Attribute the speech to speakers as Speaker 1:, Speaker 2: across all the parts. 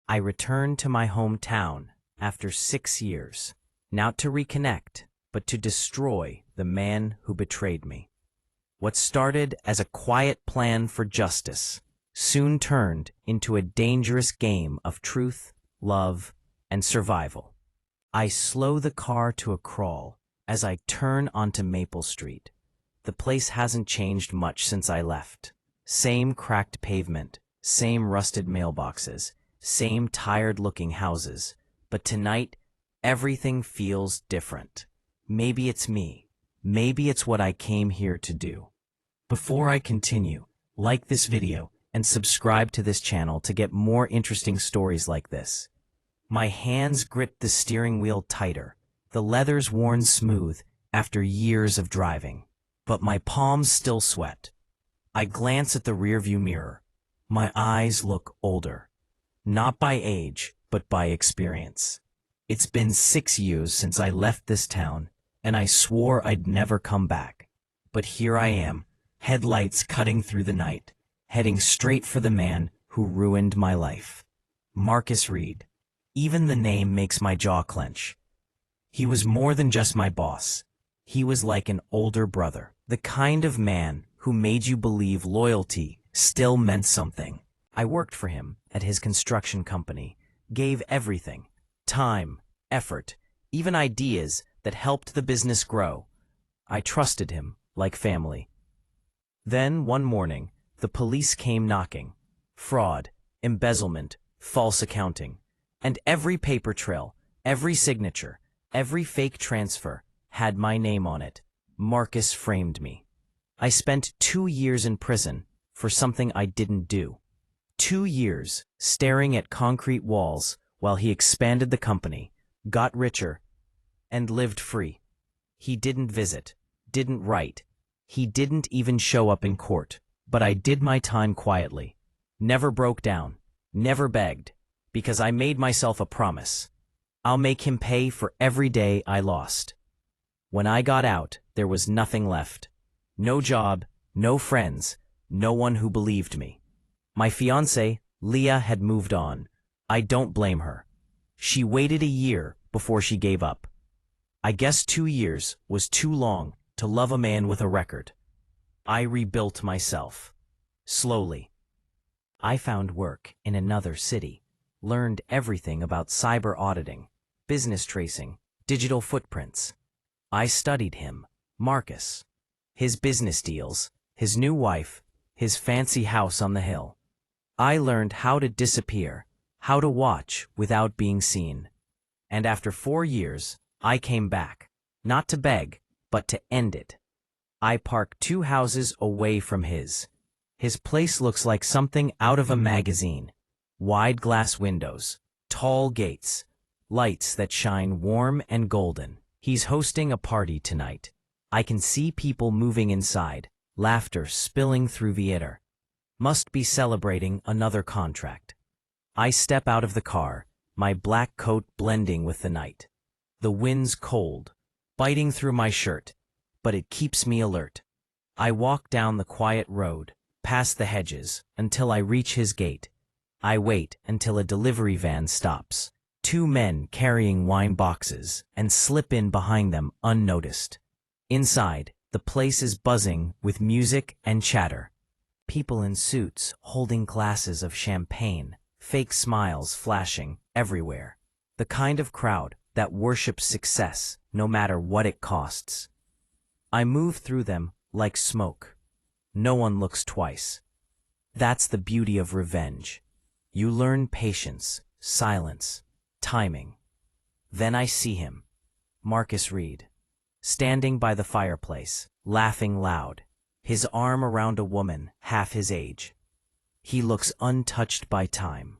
Speaker 1: I returned to my hometown after 6 years, not to reconnect, but to destroy the man who betrayed me. What started as a quiet plan for justice soon turned into a dangerous game of truth, love, and survival. I slow the car to a crawl as I turn onto Maple Street. The place hasn't changed much since I left. Same cracked pavement, same rusted mailboxes, same tired-looking houses. But tonight, everything feels different. Maybe it's me. Maybe it's what I came here to do. Before I continue, like this video and subscribe to this channel to get more interesting stories like this. My hands grip the steering wheel tighter. The leather's worn smooth after years of driving, but my palms still sweat. I glance at the rearview mirror. My eyes look older. Not by age, but by experience. It's been 6 years since I left this town, and I swore I'd never come back. But here I am, headlights cutting through the night, heading straight for the man who ruined my life. Marcus Reed. Even the name makes my jaw clench. He was more than just my boss. He was like an older brother, the kind of man who made you believe loyalty still meant something. I worked for him at his construction company, gave everything, time, effort, even ideas that helped the business grow. I trusted him like family. Then, one morning, the police came knocking. Fraud, embezzlement, false accounting. And every paper trail, every signature, every fake transfer had my name on it. Marcus framed me. I spent 2 years in prison for something I didn't do. 2 years staring at concrete walls while he expanded the company, got richer, and lived free. He didn't visit, didn't write. He didn't even show up in court. But I did my time quietly. Never broke down, never begged, because I made myself a promise. I'll make him pay for every day I lost. When I got out, there was nothing left. No job, no friends, no one who believed me. My fiancée, Leah, had moved on. I don't blame her. She waited a year before she gave up. I guess 2 years was too long to love a man with a record. I rebuilt myself. Slowly. I found work in another city, learned everything about cyber auditing, business tracing, digital footprints. I studied him, Marcus, his business deals, his new wife, his fancy house on the hill. I learned how to disappear, how to watch without being seen. And after 4 years, I came back, not to beg, but to end it. I park 2 houses away from his. His place looks like something out of a magazine. Wide glass windows, tall gates, lights that shine warm and golden. He's hosting a party tonight. I can see people moving inside, laughter spilling through the air. Must be celebrating another contract. I step out of the car, my black coat blending with the night. The wind's cold, biting through my shirt, but it keeps me alert. I walk down the quiet road, past the hedges, until I reach his gate. I wait until a delivery van stops. 2 men carrying wine boxes, and slip in behind them unnoticed. Inside, the place is buzzing with music and chatter. People in suits holding glasses of champagne, fake smiles flashing everywhere. The kind of crowd that worships success no matter what it costs. I move through them like smoke. No one looks twice. That's the beauty of revenge. You learn patience, silence, timing. Then I see him, Marcus Reed, standing by the fireplace, laughing loud, his arm around a woman half his age. He looks untouched by time.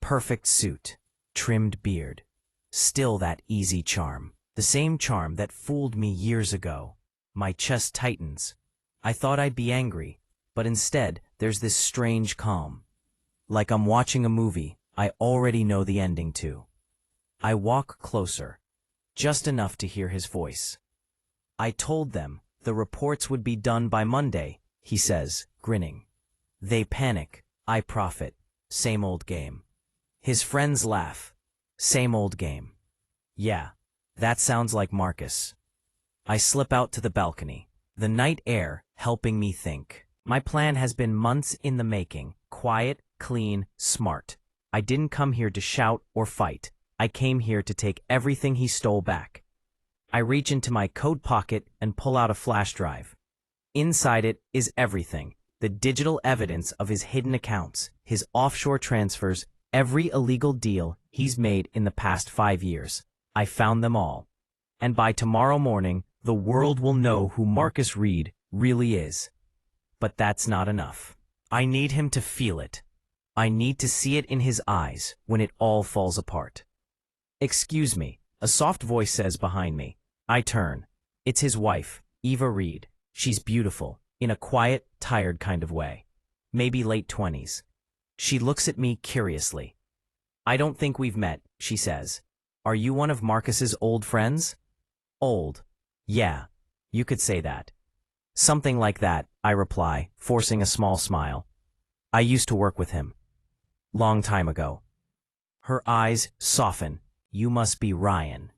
Speaker 1: Perfect suit, trimmed beard. Still that easy charm, the same charm that fooled me years ago. My chest tightens. I thought I'd be angry, but instead there's this strange calm. Like I'm watching a movie I already know the ending to. I walk closer, just enough to hear his voice. I told them the reports would be done by Monday, he says, grinning. They panic, I profit. Same old game. His friends laugh. Same old game. Yeah, that sounds like Marcus. I slip out to the balcony, the night air helping me think. My plan has been months in the making. Quiet, clean, smart. I didn't come here to shout or fight. I came here to take everything he stole back. I reach into my coat pocket and pull out a flash drive. Inside it is everything. The digital evidence of his hidden accounts, his offshore transfers, every illegal deal he's made in the past 5 years. I found them all. And by tomorrow morning, the world will know who Marcus Reed really is. But that's not enough. I need him to feel it. I need to see it in his eyes when it all falls apart. "Excuse me," a soft voice says behind me. I turn. It's his wife, Eva Reed. She's beautiful, in a quiet, tired kind of way. Maybe late 20s. She looks at me curiously. "I don't think we've met," she says. "Are you one of Marcus's old friends?" "Old? Yeah, you could say that." "Something like that," I reply, forcing a small smile. "I used to work with him. Long time ago." Her eyes soften. "You must be Ryan."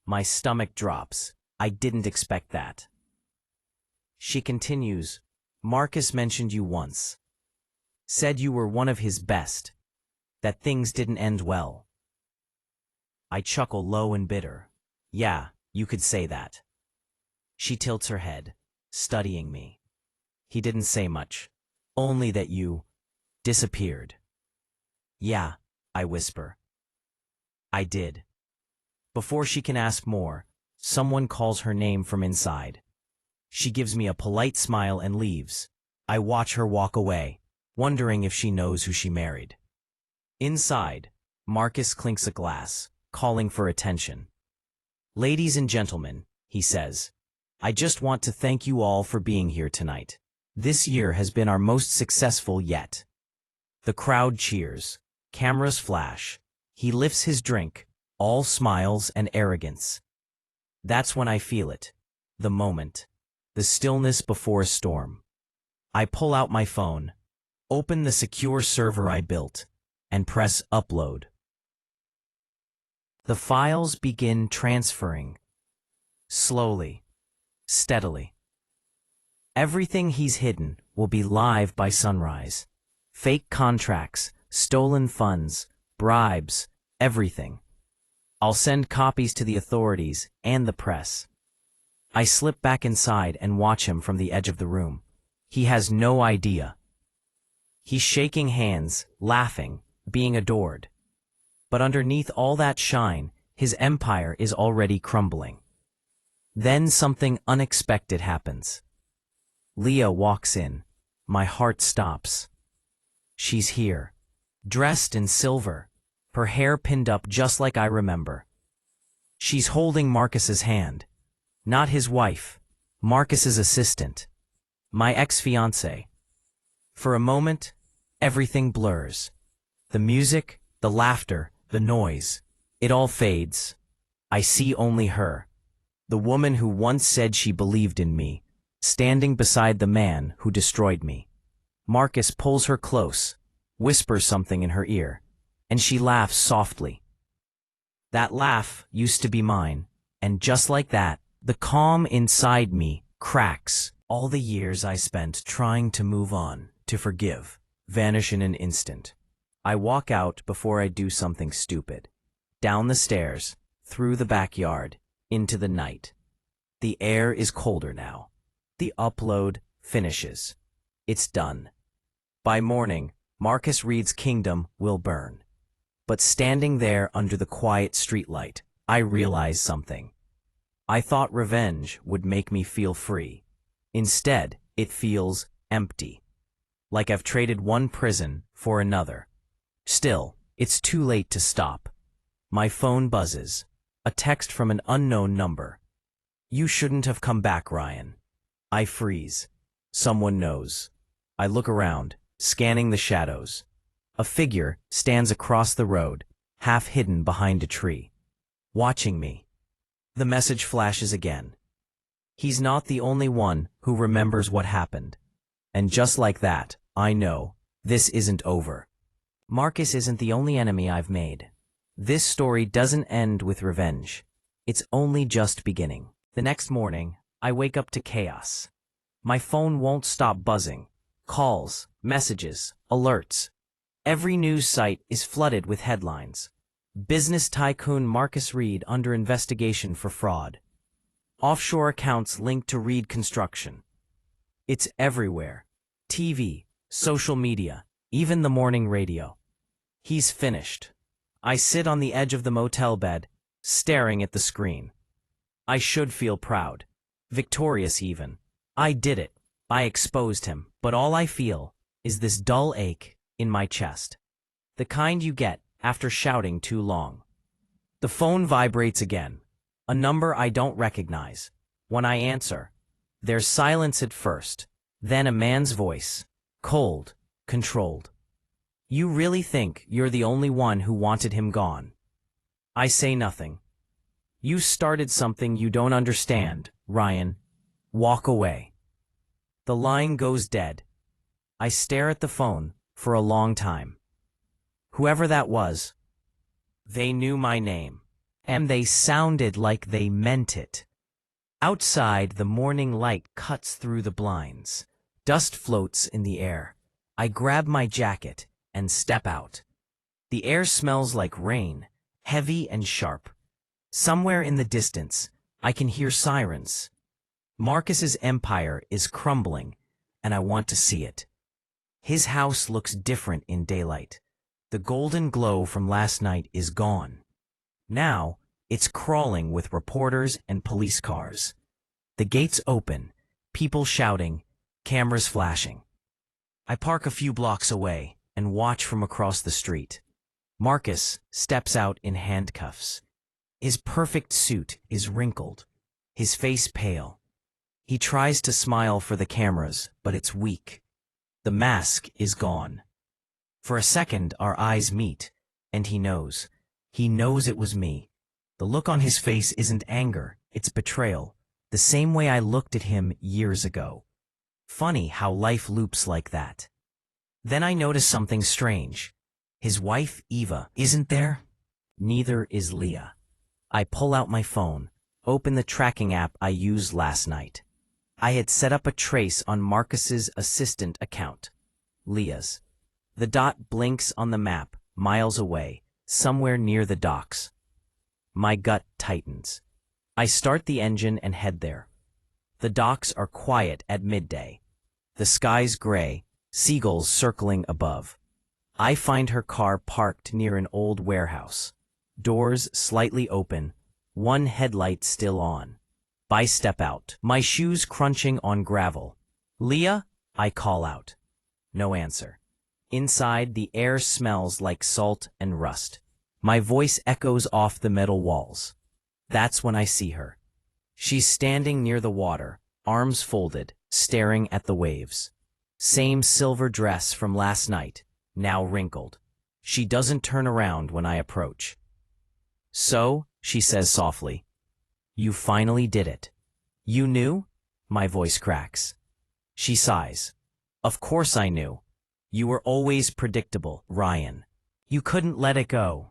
Speaker 1: My stomach drops. I didn't expect that. She continues, "Marcus mentioned you once. Said you were one of his best. That things didn't end well." I chuckle low and bitter. "Yeah, you could say that." She tilts her head, studying me. "He didn't say much. Only that you disappeared." "Yeah," I whisper. "I did." Before she can ask more, someone calls her name from inside. She gives me a polite smile and leaves. I watch her walk away, wondering if she knows who she married. Inside, Marcus clinks a glass, calling for attention. "Ladies and gentlemen," he says, "I just want to thank you all for being here tonight. This year has been our most successful yet." The crowd cheers. Cameras flash. He lifts his drink, all smiles and arrogance. That's when I feel it. The moment. The stillness before a storm. I pull out my phone, open the secure server I built, and press upload. The files begin transferring. Slowly. Steadily. Everything he's hidden will be live by sunrise. Fake contracts, stolen funds, bribes, everything. I'll send copies to the authorities and the press. I slip back inside and watch him from the edge of the room. He has no idea. He's shaking hands, laughing, being adored. But underneath all that shine, his empire is already crumbling. Then something unexpected happens. Leah walks in. My heart stops. She's here, dressed in silver, her hair pinned up just like I remember. She's holding Marcus's hand. Not his wife, Marcus's assistant, my ex-fiancé. For a moment, everything blurs. The music, the laughter, the noise, it all fades. I see only her, the woman who once said she believed in me, standing beside the man who destroyed me. Marcus pulls her close, whispers something in her ear, and she laughs softly. That laugh used to be mine, and just like that, the calm inside me cracks. All the years I spent trying to move on, to forgive, vanish in an instant. I walk out before I do something stupid. Down the stairs, through the backyard, into the night. The air is colder now. The upload finishes. It's done. By morning, Marcus Reed's kingdom will burn. But standing there under the quiet streetlight, I realize something. I thought revenge would make me feel free. Instead, it feels empty. Like I've traded one prison for another. Still, it's too late to stop. My phone buzzes. A text from an unknown number. "You shouldn't have come back, Ryan." I freeze. Someone knows. I look around, scanning the shadows. A figure stands across the road, half hidden behind a tree. Watching me. The message flashes again. He's not the only one who remembers what happened. And just like that, I know, this isn't over. Marcus isn't the only enemy I've made. This story doesn't end with revenge. It's only just beginning. The next morning, I wake up to chaos. My phone won't stop buzzing. Calls, messages, alerts. Every news site is flooded with headlines. Business tycoon Marcus Reed under investigation for fraud. Offshore accounts linked to Reed Construction. It's everywhere. TV, social media, even the morning radio. He's finished. I sit on the edge of the motel bed, staring at the screen. I should feel proud. Victorious even. I did it. I exposed him. But all I feel is this dull ache in my chest. The kind you get after shouting too long. The phone vibrates again. A number I don't recognize. When I answer, there's silence at first, then a man's voice. Cold, controlled. You really think you're the only one who wanted him gone? I say nothing. You started something you don't understand, Ryan. Walk away. The line goes dead. I stare at the phone for a long time. Whoever that was, they knew my name, and they sounded like they meant it. Outside, the morning light cuts through the blinds. Dust floats in the air. I grab my jacket and step out. The air smells like rain, heavy and sharp. Somewhere in the distance, I can hear sirens. Marcus's empire is crumbling, and I want to see it. His house looks different in daylight. The golden glow from last night is gone. Now, it's crawling with reporters and police cars. The gates open, people shouting, cameras flashing. I park a few blocks away and watch from across the street. Marcus steps out in handcuffs. His perfect suit is wrinkled, his face pale. He tries to smile for the cameras, but it's weak. The mask is gone. For a second, our eyes meet, and he knows. He knows it was me. The look on his face isn't anger, it's betrayal, the same way I looked at him years ago. Funny how life loops like that. Then I notice something strange. His wife, Eva, isn't there. Neither is Leah. I pull out my phone, open the tracking app I used last night. I had set up a trace on Marcus's assistant account, Leah's. The dot blinks on the map, miles away, somewhere near the docks. My gut tightens. I start the engine and head there. The docks are quiet at midday. The sky's gray, seagulls circling above. I find her car parked near an old warehouse. Doors slightly open, one headlight still on. I step out, my shoes crunching on gravel. Leah, I call out. No answer. Inside, the air smells like salt and rust. My voice echoes off the metal walls. That's when I see her. She's standing near the water, arms folded, staring at the waves. Same silver dress from last night, now wrinkled. She doesn't turn around when I approach. So, she says softly, you finally did it. You knew? My voice cracks. She sighs. Of course I knew. You were always predictable, Ryan. You couldn't let it go.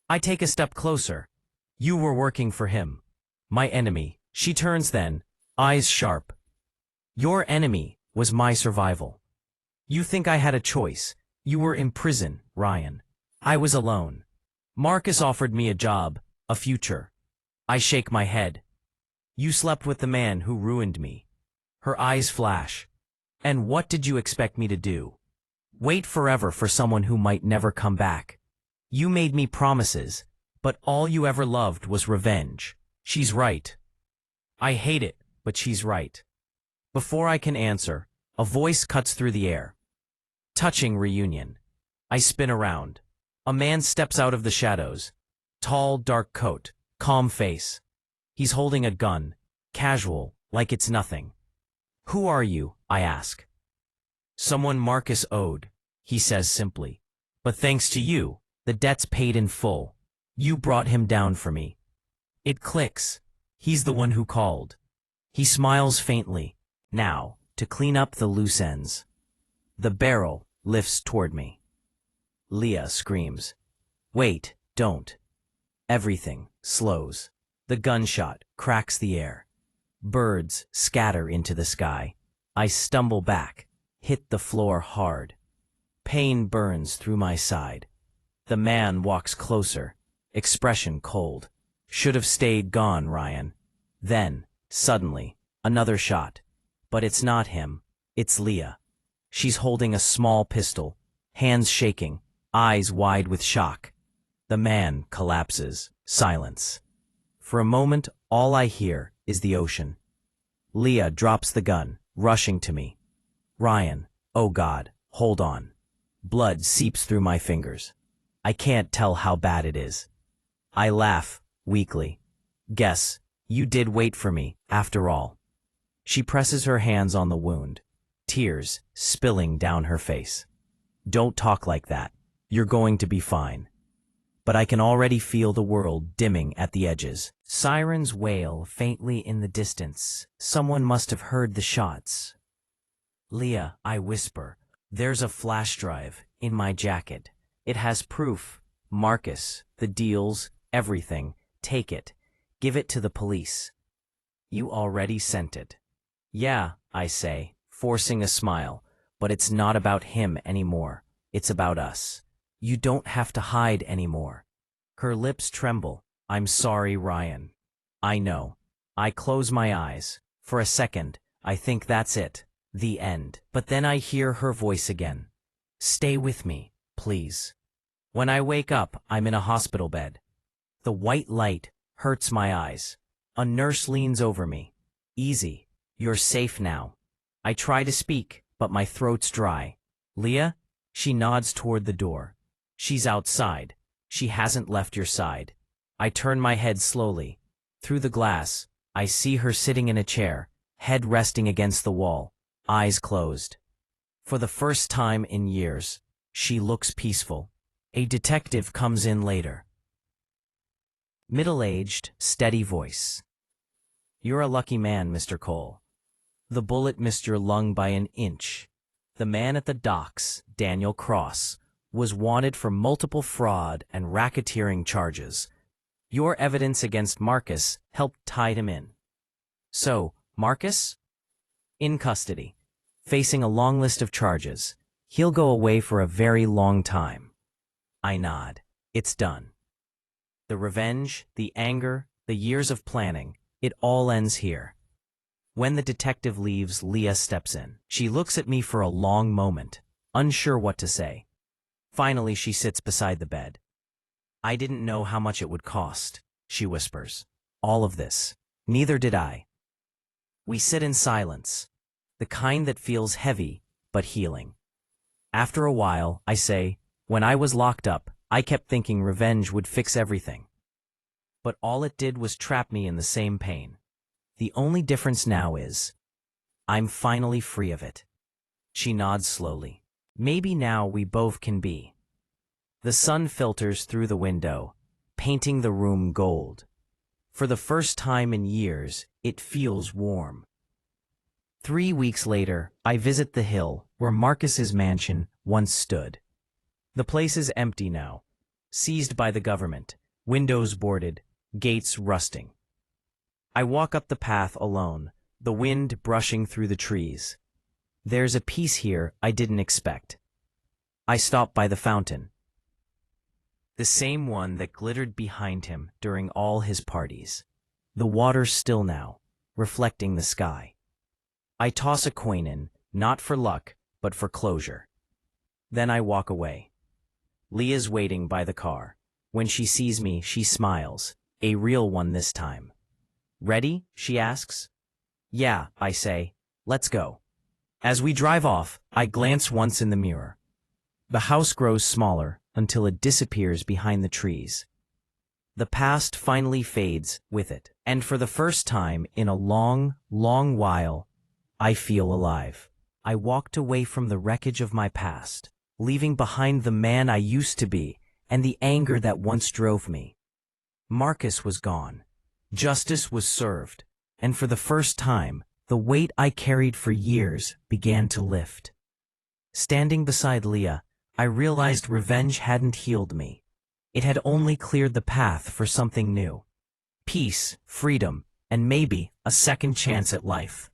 Speaker 1: I take a step closer. You were working for him. My enemy. She turns then, eyes sharp. Your enemy was my survival. You think I had a choice. You were in prison, Ryan. I was alone. Marcus offered me a job, a future. I shake my head. You slept with the man who ruined me. Her eyes flash. And what did you expect me to do? Wait forever for someone who might never come back. You made me promises, but all you ever loved was revenge. She's right. I hate it, but she's right. Before I can answer, a voice cuts through the air. Touching reunion. I spin around. A man steps out of the shadows. Tall, dark coat. Calm face. He's holding a gun, casual, like it's nothing. Who are you? I ask. Someone Marcus owed, he says simply. But thanks to you, the debt's paid in full. You brought him down for me. It clicks. He's the one who called. He smiles faintly. Now, to clean up the loose ends. The barrel lifts toward me. Leah screams. Wait, don't. Everything slows. The gunshot cracks the air. Birds scatter into the sky. I stumble back, hit the floor hard. Pain burns through my side. The man walks closer, expression cold. Should have stayed gone, Ryan. Then, suddenly, another shot. But it's not him, it's Leah. She's holding a small pistol, hands shaking, eyes wide with shock. The man collapses. Silence. For a moment, all I hear is the ocean. Leah drops the gun, rushing to me. Ryan, oh God, hold on. Blood seeps through my fingers. I can't tell how bad it is. I laugh, weakly. Guess, you did wait for me, after all. She presses her hands on the wound, tears spilling down her face. Don't talk like that. You're going to be fine. But I can already feel the world dimming at the edges. Sirens wail faintly in the distance. Someone must have heard the shots. Leah, I whisper, there's a flash drive in my jacket. It has proof. Marcus, the deals, everything. Take it. Give it to the police. You already sent it. Yeah, I say, forcing a smile, but it's not about him anymore. It's about us. You don't have to hide anymore. Her lips tremble. I'm sorry, Ryan. I know. I close my eyes. For a second, I think that's it. The end. But then I hear her voice again. Stay with me, please. When I wake up, I'm in a hospital bed. The white light hurts my eyes. A nurse leans over me. Easy. You're safe now. I try to speak, but my throat's dry. Leah? She nods toward the door. She's outside. She hasn't left your side. I turn my head slowly. Through the glass, I see her sitting in a chair, head resting against the wall, eyes closed. For the first time in years, she looks peaceful. A detective comes in later. Middle-aged, steady voice. You're a lucky man, Mr. Cole. The bullet missed your lung by an inch. The man at the docks, Daniel Cross, was wanted for multiple fraud and racketeering charges. Your evidence against Marcus helped tie him in. So, Marcus? In custody, facing a long list of charges. He'll go away for a very long time. I nod. It's done. The revenge, the anger, the years of planning, it all ends here. When the detective leaves, Leah steps in. She looks at me for a long moment, unsure what to say. Finally, she sits beside the bed. I didn't know how much it would cost, she whispers. All of this. Neither did I. We sit in silence, the kind that feels heavy but healing. After a while, I say, when I was locked up, I kept thinking revenge would fix everything. But all it did was trap me in the same pain. The only difference now is, I'm finally free of it. She nods slowly. Maybe now we both can be. The sun filters through the window, painting the room gold. For the first time in years, it feels warm. 3 weeks later, I visit the hill where Marcus's mansion once stood. The place is empty now, seized by the government, windows boarded, gates rusting. I walk up the path alone, the wind brushing through the trees. There's a peace here I didn't expect. I stop by the fountain. The same one that glittered behind him during all his parties. The water's still now, reflecting the sky. I toss a coin in, not for luck, but for closure. Then I walk away. Leah's waiting by the car. When she sees me, she smiles, a real one this time. Ready? She asks. Yeah, I say. Let's go. As we drive off, I glance once in the mirror. The house grows smaller until it disappears behind the trees. The past finally fades with it, and for the first time in a long, long while, I feel alive. I walked away from the wreckage of my past, leaving behind the man I used to be and the anger that once drove me. Marcus was gone. Justice was served, and for the first time, the weight I carried for years began to lift. Standing beside Leah, I realized revenge hadn't healed me. It had only cleared the path for something new. Peace, freedom, and maybe a second chance at life.